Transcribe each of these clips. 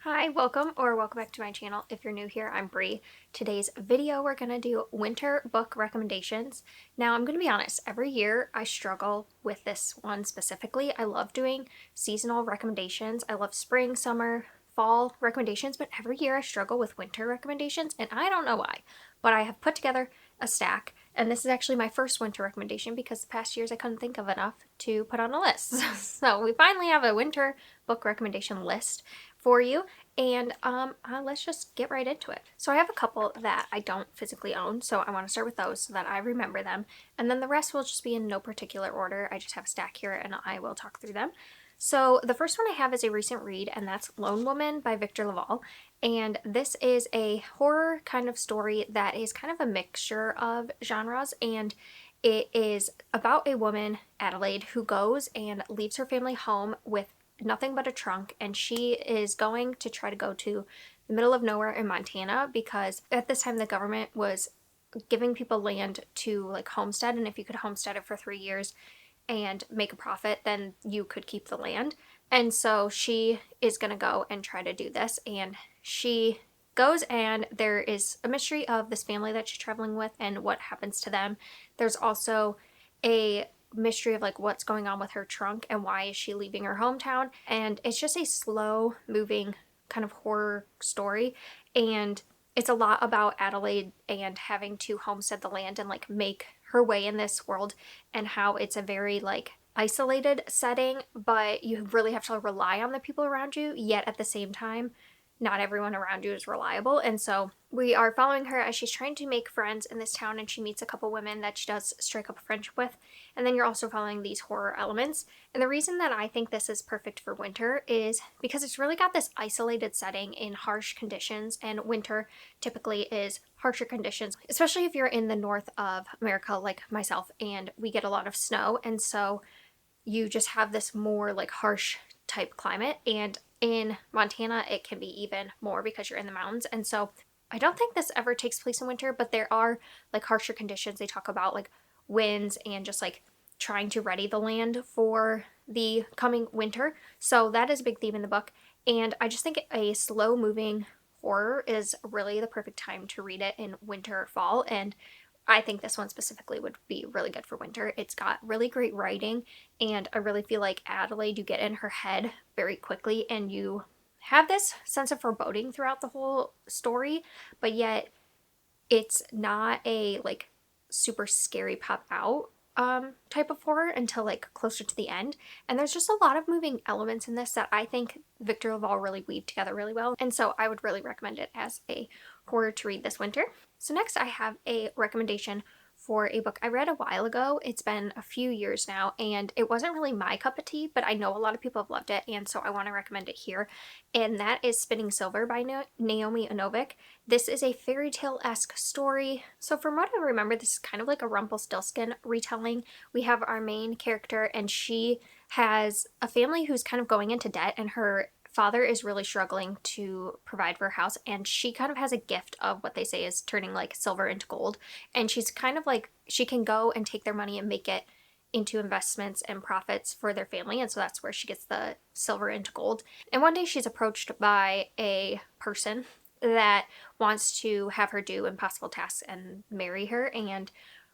Hi, welcome back to my channel. If you're new here, I'm Bree. Today's video, we're gonna do winter book recommendations. Now, I'm gonna be honest, every year I struggle with this one specifically. I love doing seasonal recommendations. I love spring, summer, fall recommendations, but every year I struggle with winter recommendations, and I don't know why. But I have put together a stack, and this is actually my first winter recommendation because the past years I couldn't think of enough to put on a list. So we finally have a winter book recommendation list for you, and let's just get right into it. So I have a couple that I don't physically own, so I want to start with those so that I remember them, and then the rest will just be in no particular order. I just have a stack here and I will talk through them. So the first one I have is a recent read, and that's Lone Woman by Victor Laval. And this is a horror kind of story that is kind of a mixture of genres, and it is about a woman, Adelaide, who goes and leaves her family home with nothing but a trunk, and she is going to try to go to the middle of nowhere in Montana because at this time the government was giving people land to like homestead, and if you could homestead it for 3 years and make a profit, then you could keep the land. And so she is going to go and try to do this, and she goes, and there is a mystery of this family that she's traveling with and what happens to them. There's also a mystery of like what's going on with her trunk and why is she leaving her hometown, and it's just a slow moving kind of horror story, and it's a lot about Adelaide and having to homestead the land and like make her way in this world, and how it's a very like isolated setting, but you really have to rely on the people around you, yet at the same time not everyone around you is reliable. And so we are following her as she's trying to make friends in this town, and she meets a couple women that she does strike up a friendship with. And then you're also following these horror elements. And the reason that I think this is perfect for winter is because it's really got this isolated setting in harsh conditions, and winter typically is harsher conditions, especially if you're in the north of America like myself, and we get a lot of snow. And so you just have this more like harsh type climate, and in Montana it can be even more because you're in the mountains. And so I don't think this ever takes place in winter, but there are like harsher conditions. They talk about like winds and just like trying to ready the land for the coming winter. So that is a big theme in the book, and I just think a slow moving horror is really the perfect time to read it in winter or fall. And I think this one specifically would be really good for winter. It's got really great writing, and I really feel like Adelaide, you get in her head very quickly, and you have this sense of foreboding throughout the whole story, but yet it's not a like super scary pop out type of horror until like closer to the end. And there's just a lot of moving elements in this that I think Victor Laval really weaved together really well. And so I would really recommend it as a horror to read this winter. So next I have a recommendation for a book I read a while ago. It's been a few years now, and it wasn't really my cup of tea, but I know a lot of people have loved it, and so I want to recommend it here. And that is Spinning Silver by Naomi Novik. This is a fairy tale-esque story. So from what I remember, this is kind of like a Rumpelstiltskin retelling. We have our main character, and she has a family who's kind of going into debt, and her father is really struggling to provide for her house, and she kind of has a gift of what they say is turning like silver into gold. And she's kind of like, she can go and take their money and make it into investments and profits for their family, and so that's where she gets the silver into gold. And one day she's approached by a person that wants to have her do impossible tasks and marry her, and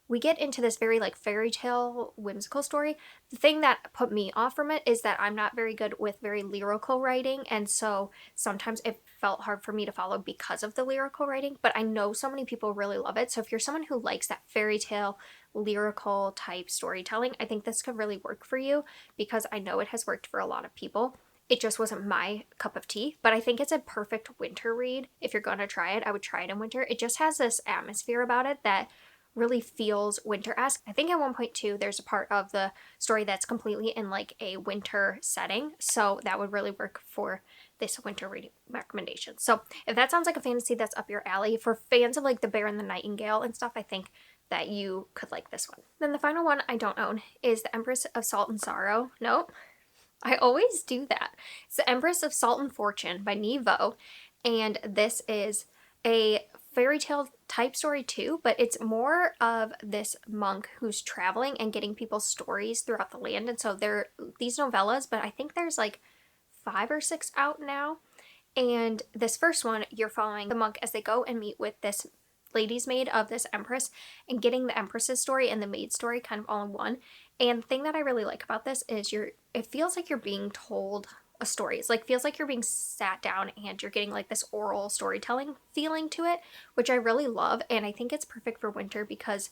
we get into this very like fairy tale whimsical story. The thing that put me off from it is that I'm not very good with very lyrical writing, and so sometimes it felt hard for me to follow because of the lyrical writing, but I know so many people really love it. So if you're someone who likes that fairy tale lyrical type storytelling, I think this could really work for you, because I know it has worked for a lot of people. It just wasn't my cup of tea, but I think it's a perfect winter read. If you're gonna try it, I would try it in winter. It just has this atmosphere about it that really feels winter-esque. I think at one point too, there's a part of the story that's completely in like a winter setting, so that would really work for this winter reading recommendation. So if that sounds like a fantasy that's up your alley, for fans of like The Bear and the Nightingale and stuff, I think that you could like this one. Then the final one I don't own is The Empress of Salt and Sorrow. Nope, I always do that. It's The Empress of Salt and Fortune by Nevo, and this is a fairy tale type story too, but it's more of this monk who's traveling and getting people's stories throughout the land. And so they're these novellas, but I think there's like 5 or 6 out now, And this first one, you're following the monk as they go and meet with this lady's maid of this empress and getting the empress's story and the maid's story kind of all in one. And the thing that I really like about this is it feels like you're being told a story. It's like feels like you're being sat down and you're getting like this oral storytelling feeling to it, which I really love. And I think it's perfect for winter because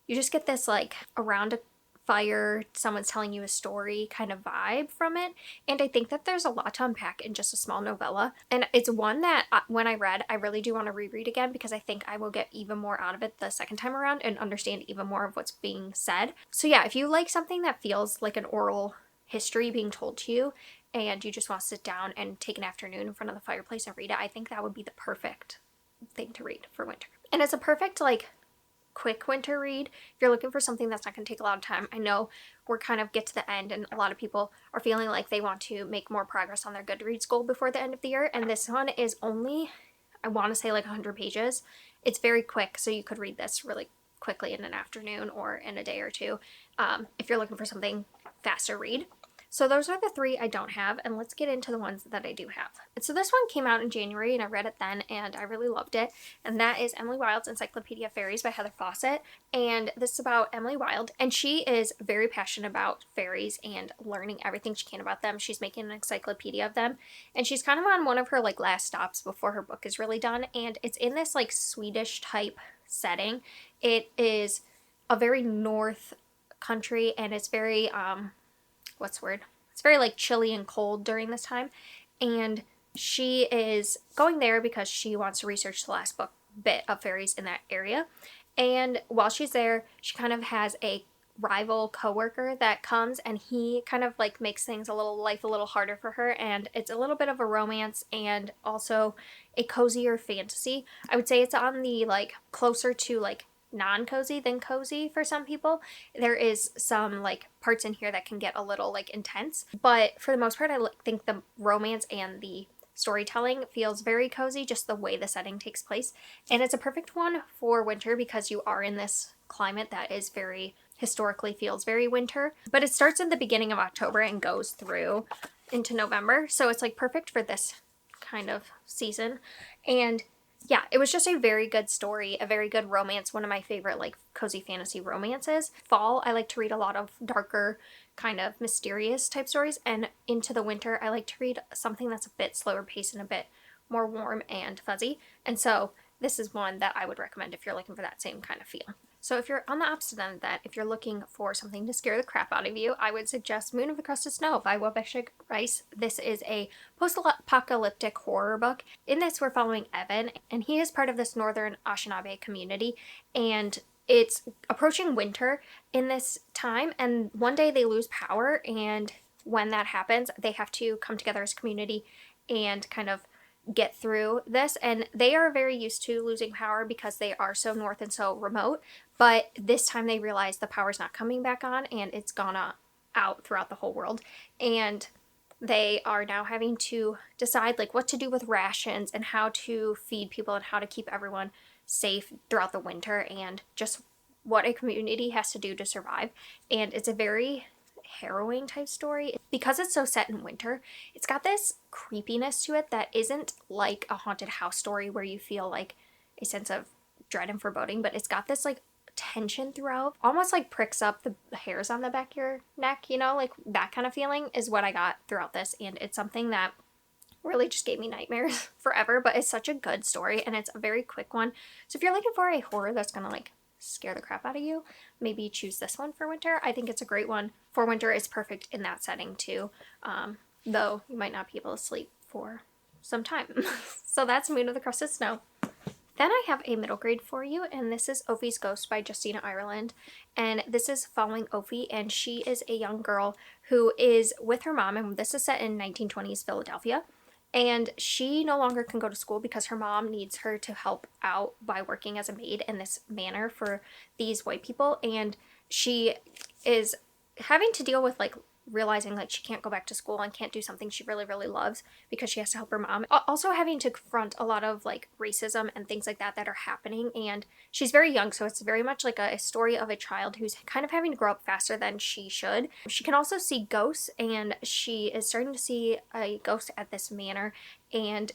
you just get this like around a fire, someone's telling you a story kind of vibe from it. And I think that there's a lot to unpack in just a small novella. And it's one that when I read, I really do want to reread again because I think I will get even more out of it the second time around and understand even more of what's being said. So yeah, if you like something that feels like an oral history being told to you and you just want to sit down and take an afternoon in front of the fireplace and read it, I think that would be the perfect thing to read for winter. And it's a perfect like quick winter read if you're looking for something that's not going to take a lot of time. I know we're kind of get to the end and a lot of people are feeling like they want to make more progress on their Goodreads goal before the end of the year, and this one is only, I want to say, like 100 pages. It's very quick, so you could read this really quickly in an afternoon or in a day or two if you're looking for something faster read. So those are the three I don't have, and let's get into the ones that I do have. And so this one came out in January, and I read it then, and I really loved it, and that is Emily Wilde's Encyclopedia Fairies by Heather Faucet, and this is about Emily Wilde, and she is very passionate about fairies and learning everything she can about them. She's making an encyclopedia of them, and she's kind of on one of her like last stops before her book is really done, and it's in this like Swedish type setting. It is a very north country, and it's very what's the word? It's very like chilly and cold during this time. And she is going there because she wants to research the last bit of fairies in that area. And while she's there, she kind of has a rival coworker that comes and he kind of like makes things a little harder for her, and it's a little bit of a romance and also a cozier fantasy. I would say it's on the like closer to like non-cozy than cozy for some people. There is some like parts in here that can get a little like intense, but for the most part I think the romance and the storytelling feels very cozy, just the way the setting takes place. And it's a perfect one for winter because you are in this climate that is very historically feels very winter, but it starts at the beginning of October and goes through into November, so it's like perfect for this kind of season. And yeah, it was just a very good story, a very good romance, one of my favorite like cozy fantasy romances. Fall, I like to read a lot of darker, kind of mysterious type stories, and into the winter, I like to read something that's a bit slower paced and a bit more warm and fuzzy. And so this is one that I would recommend if you're looking for that same kind of feel. So if you're on the opposite end of that, if you're looking for something to scare the crap out of you, I would suggest Moon of the Crusted Snow by Wabeshig Rice. This is a post-apocalyptic horror book. In this, we're following Evan, and he is part of this northern Anishinaabe community, and it's approaching winter in this time, and one day they lose power, and when that happens, they have to come together as a community and kind of get through this. And they are very used to losing power because they are so north and so remote, but this time they realize the power's not coming back on and it's gone out throughout the whole world, and they are now having to decide like what to do with rations and how to feed people and how to keep everyone safe throughout the winter and just what a community has to do to survive. And it's a very harrowing type story because it's so set in winter. It's got this creepiness to it that isn't like a haunted house story where you feel like a sense of dread and foreboding, but it's got this like tension throughout, almost like pricks up the hairs on the back of your neck, you know, like that kind of feeling is what I got throughout this. And it's something that really just gave me nightmares forever, but it's such a good story and it's a very quick one. So if you're looking for a horror that's gonna like scare the crap out of you, maybe choose this one for winter. I think it's a great one for winter. It's perfect in that setting too, though you might not be able to sleep for some time. So that's Moon of the Crusted Snow. Then I have a middle grade for you, and this is Opie's Ghost by Justina Ireland. And this is following Opie, and she is a young girl who is with her mom, and this is set in 1920s Philadelphia. And she no longer can go to school because her mom needs her to help out by working as a maid in this manor for these white people. And she is having to deal with like realizing like she can't go back to school and can't do something she really, really loves because she has to help her mom. Also having to confront a lot of like racism and things like that that are happening. And she's very young, so it's very much like a story of a child who's kind of having to grow up faster than she should. She can also see ghosts, and she is starting to see a ghost at this manor and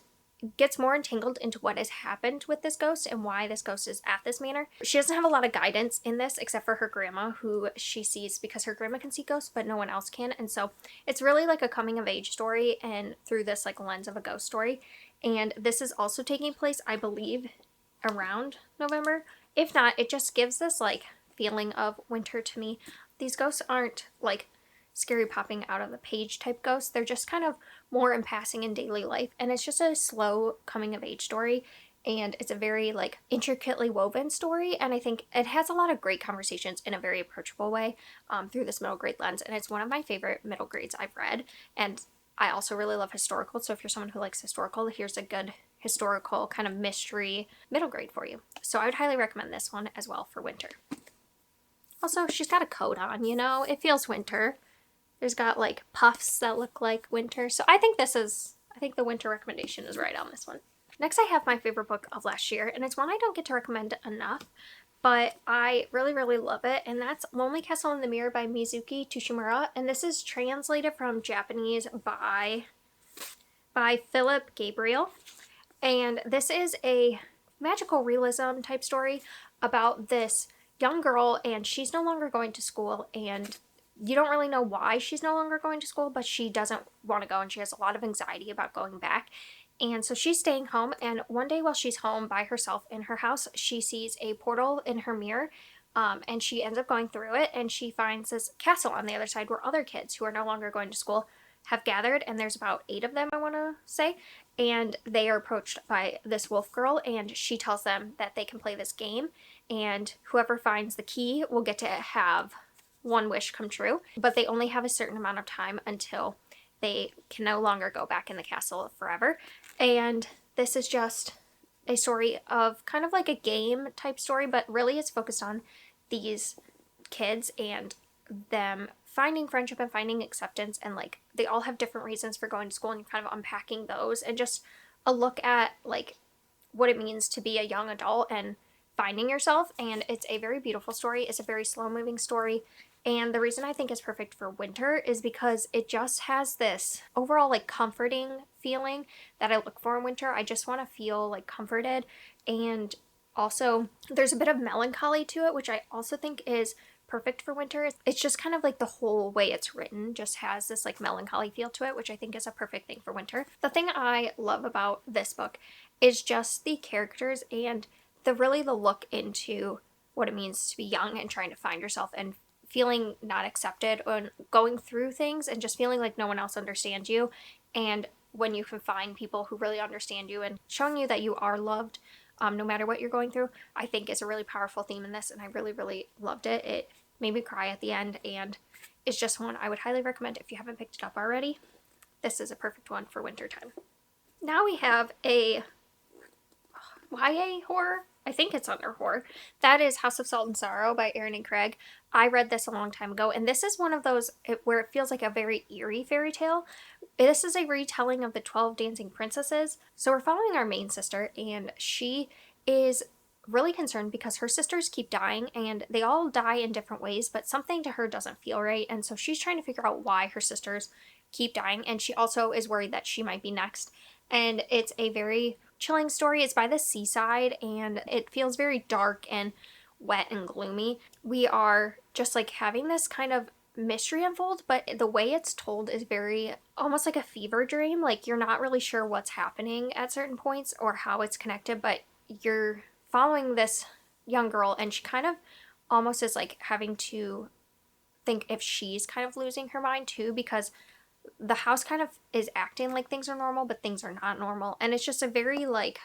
gets more entangled into what has happened with this ghost and why this ghost is at this manor. She doesn't have a lot of guidance in this except for her grandma, who she sees because her grandma can see ghosts but no one else can. And so it's really like a coming of age story and through this like lens of a ghost story. And this is also taking place, I believe, around November. If not, it just gives this like feeling of winter to me. These ghosts aren't like scary popping out of the page type ghosts. They're just kind of more in passing in daily life, and it's just a slow coming of age story, and it's a very like intricately woven story, and I think it has a lot of great conversations in a very approachable way through this middle grade lens, and it's one of my favorite middle grades I've read. And I also really love historical, so if you're someone who likes historical, here's a good historical kind of mystery middle grade for you. So I would highly recommend this one as well for winter. Also, she's got a coat on, you know, it feels winter. There's got like puffs that look like winter. So I think the winter recommendation is right on this one. Next, I have my favorite book of last year, and it's one I don't get to recommend enough, but I really, really love it, and that's Lonely Castle in the Mirror by Mizuki Tushimura, and this is translated from Japanese by Philip Gabriel, and this is a magical realism type story about this young girl, and she's no longer going to school, and you don't really know why she's no longer going to school, but she doesn't want to go and she has a lot of anxiety about going back. And so she's staying home, and one day while she's home by herself in her house, she sees a portal in her mirror, and she ends up going through it, and she finds this castle on the other side where other kids who are no longer going to school have gathered, and there's about 8 of them, I want to say, and they are approached by this wolf girl, and she tells them that they can play this game, and whoever finds the key will get to have one wish come true, but they only have a certain amount of time until they can no longer go back in the castle forever. And this is just a story of kind of like a game type story, but really it's focused on these kids and them finding friendship and finding acceptance, and like they all have different reasons for going to school, and kind of unpacking those, and just a look at like what it means to be a young adult and finding yourself. And it's a very beautiful story. It's a very slow moving story. And the reason I think it's perfect for winter is because it just has this overall like comforting feeling that I look for in winter. I just want to feel like comforted, and also there's a bit of melancholy to it, which I also think is perfect for winter. It's just kind of like the whole way it's written just has this like melancholy feel to it, which I think is a perfect thing for winter. The thing I love about this book is just the characters and the look into what it means to be young and trying to find yourself and feeling not accepted and going through things and just feeling like no one else understands you. And when you can find people who really understand you and showing you that you are loved, no matter what you're going through, I think is a really powerful theme in this, and I really, really loved it. It made me cry at the end, and it's just one I would highly recommend if you haven't picked it up already. This is a perfect one for wintertime. Now we have a YA horror. I think it's under horror. That is House of Salt and Sorrow by Erin and Craig. I read this a long time ago, and this is one of those where it feels like a very eerie fairy tale. This is a retelling of the 12 Dancing Princesses. So we're following our main sister, and she is really concerned because her sisters keep dying, and they all die in different ways, but something to her doesn't feel right, and so she's trying to figure out why her sisters keep dying, and she also is worried that she might be next. And it's a very chilling story. It's by the seaside, and it feels very dark and wet and gloomy. We are just like having this kind of mystery unfold, but the way it's told is very almost like a fever dream. Like you're not really sure what's happening at certain points or how it's connected, but you're following this young girl, and she kind of almost is like having to think if she's kind of losing her mind too, because the house kind of is acting like things are normal, but things are not normal. And it's just a very like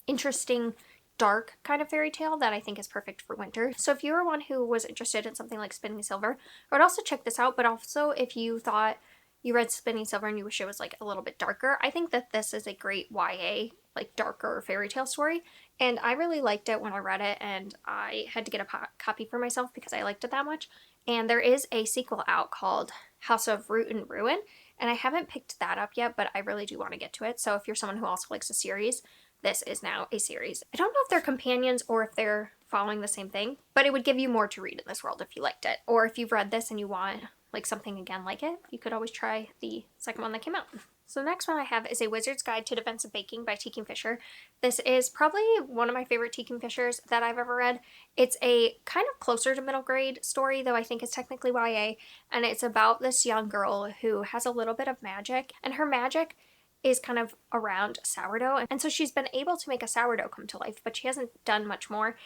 interesting, dark kind of fairy tale that I think is perfect for winter. So if you were one who was interested in something like Spinning Silver, I would also check this out. But also if you thought you read Spinning Silver and you wish it was like a little bit darker, I think that this is a great YA, like darker fairy tale story. And I really liked it when I read it, and I had to get a copy for myself because I liked it that much. And there is a sequel out called House of Root and Ruin, and I haven't picked that up yet, but I really do want to get to it. So if you're someone who also likes a series, this is now a series. I don't know if they're companions or if they're following the same thing, but it would give you more to read in this world if you liked it. Or if you've read this and you want like something again like it, you could always try the second one that came out. So the next one I have is A Wizard's Guide to Defensive Baking by T. Kingfisher. This is probably one of my favorite T. Kingfishers that I've ever read. It's a kind of closer to middle grade story, though I think it's technically YA, and it's about this young girl who has a little bit of magic, and her magic is kind of around sourdough, and so she's been able to make a sourdough come to life, but she hasn't done much more.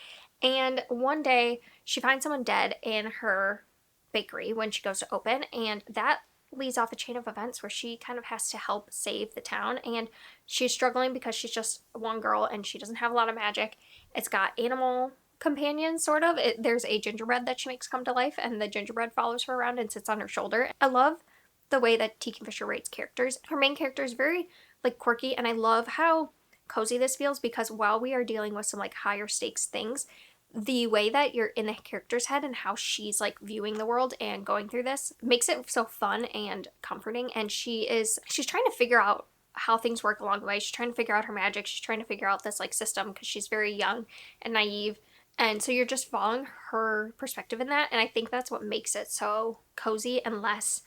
And one day she finds someone dead in her bakery when she goes to open, and that leads off a chain of events where she kind of has to help save the town, and she's struggling because she's just one girl and she doesn't have a lot of magic. It's got animal companions, sort of. There's a gingerbread that she makes come to life, and the gingerbread follows her around and sits on her shoulder. I love the way that T. Kingfisher rates characters. Her main character is very like quirky, and I love how cozy this feels because while we are dealing with some like higher stakes things, the way that you're in the character's head and how she's like viewing the world and going through this makes it so fun and comforting. And she's trying to figure out how things work along the way. She's trying to figure out her magic. She's trying to figure out this like system because she's very young and naive. And so you're just following her perspective in that. And I think that's what makes it so cozy and less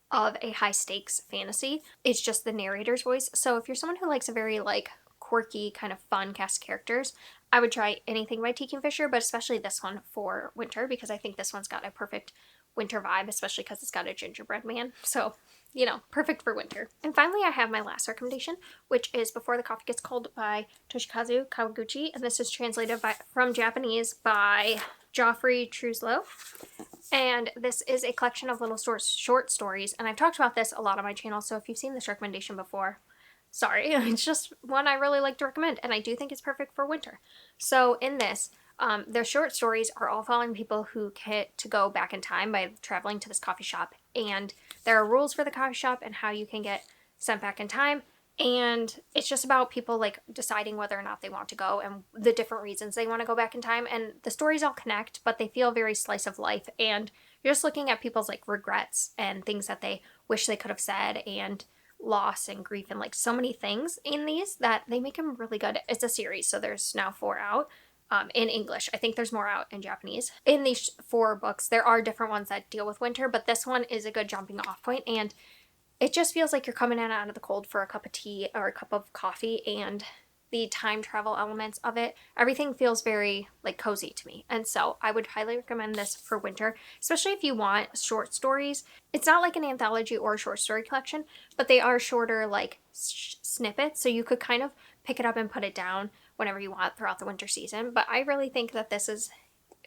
of a high stakes fantasy. It's just the narrator's voice. So if you're someone who likes a very like quirky kind of fun cast of characters, I would try anything by T. Kingfisher, but especially this one for winter because I think this one's got a perfect winter vibe, especially because it's got a gingerbread man. So, you know, perfect for winter. And finally, I have my last recommendation, which is Before the Coffee Gets Cold by Toshikazu Kawaguchi, and this is translated from Japanese by Geoffrey Truslow. And this is a collection of little short stories, and I've talked about this a lot on my channel, so if you've seen this recommendation before, sorry, it's just one I really like to recommend, and I do think it's perfect for winter. So in this, their short stories are all following people who get to go back in time by traveling to this coffee shop, and there are rules for the coffee shop and how you can get sent back in time, and it's just about people like deciding whether or not they want to go and the different reasons they want to go back in time. And the stories all connect, but they feel very slice of life, and you're just looking at people's like regrets and things that they wish they could have said, and loss and grief, and like so many things in these that they make them really good. It's a series, so there's now 4 out in English. I think there's more out in Japanese. In these 4 books, there are different ones that deal with winter, but this one is a good jumping off point, and it just feels like you're coming in out of the cold for a cup of tea or a cup of coffee, and the time travel elements of it, everything feels very like cozy to me. And so I would highly recommend this for winter, especially if you want short stories. It's not like an anthology or a short story collection, but they are shorter like snippets, so you could kind of pick it up and put it down whenever you want throughout the winter season. But I really think that this is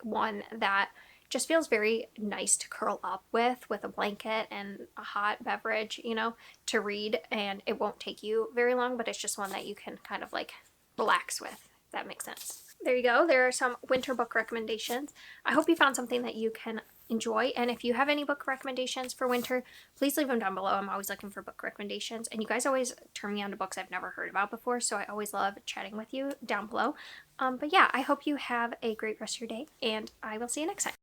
one that just feels very nice to curl up with a blanket and a hot beverage, you know, to read, and it won't take you very long, but it's just one that you can kind of like relax with, if that makes sense. There you go. There are some winter book recommendations. I hope you found something that you can enjoy, and if you have any book recommendations for winter, please leave them down below. I'm always looking for book recommendations, and you guys always turn me on to books I've never heard about before, so I always love chatting with you down below. But yeah, I hope you have a great rest of your day, and I will see you next time.